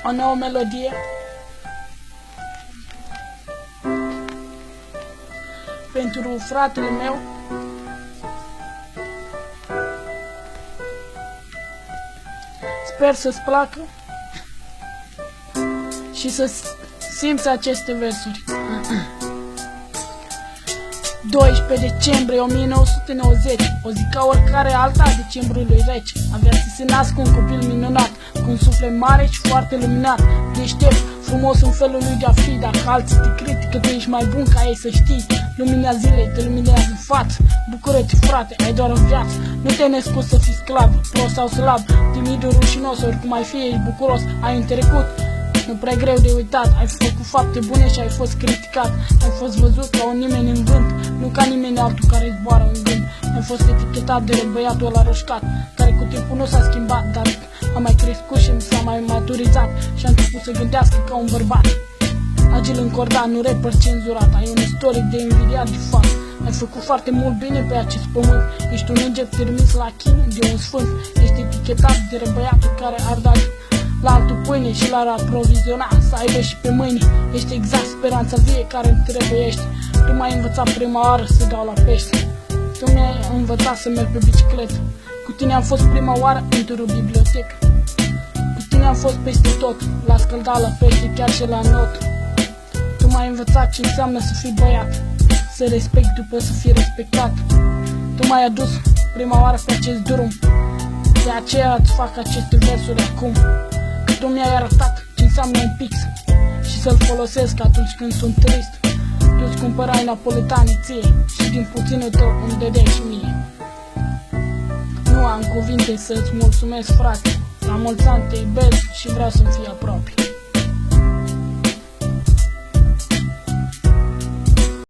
o nouă melodie pentru fratele meu. Sper să-ți placă și să simți aceste versuri. 12 decembrie 1990, o zi ca oricare alta a decembrului rece. Avea să se nască un copil minunat, cu un suflet mare și foarte luminat, deștept, frumos în felul lui de a fi. Dacă alții te critică, tu ești mai bun ca ei, să știi. Lumina zilei te luminează în față. Bucură-te, frate, ai doar o viață. Nu te născut să fii sclav, prost sau slab, timid, rușinos, oricum ai fi, ești bucuros. Ai un trecut nu prea greu de uitat, ai făcut fapte bune și ai fost criticat. Ai fost văzut ca un nimeni în vânt, nu ca nimeni altul care zboară în gând. Ai fost etichetat de băiatul ăla roșcat, care cu timpul nu s-a schimbat, dar a mai crescut și s-a mai maturizat și a început să gândească ca un bărbat. Agil încordat, nu rapper cenzurat, ai un istoric de invidiat de fapt. Ai făcut foarte mult bine pe acest pământ, ești un înger trimis la chin de un sfânt. Ești etichetat de băiatul care ar da la altul pâine și l-ar aproviziona, să aibă și pe mâini. Ești exact speranța vie care îmi trebuiești. Tu m-ai învățat prima oară să dau la pește, tu mi-ai învățat să merg pe bicicletă. Cu tine am fost prima oară într-o bibliotecă, cu tine am fost peste tot, la scăldat, la pește, chiar și la not. Tu m-ai învățat ce înseamnă să fii băiat, să respecti după să fii respectat. Tu m-ai adus prima oară pe acest drum, de aceea îți fac aceste versuri acum. Că tu mi-ai arătat ce înseamnă un pix și să-l folosesc atunci când sunt trist. Tu îți cumpărai napoletanii ție și din puținul tău îmi dădeai și mie. Nu am cuvinte să-ți mulțumesc, frate, la mulți ani te iubesc și vreau să-mi fii aproape.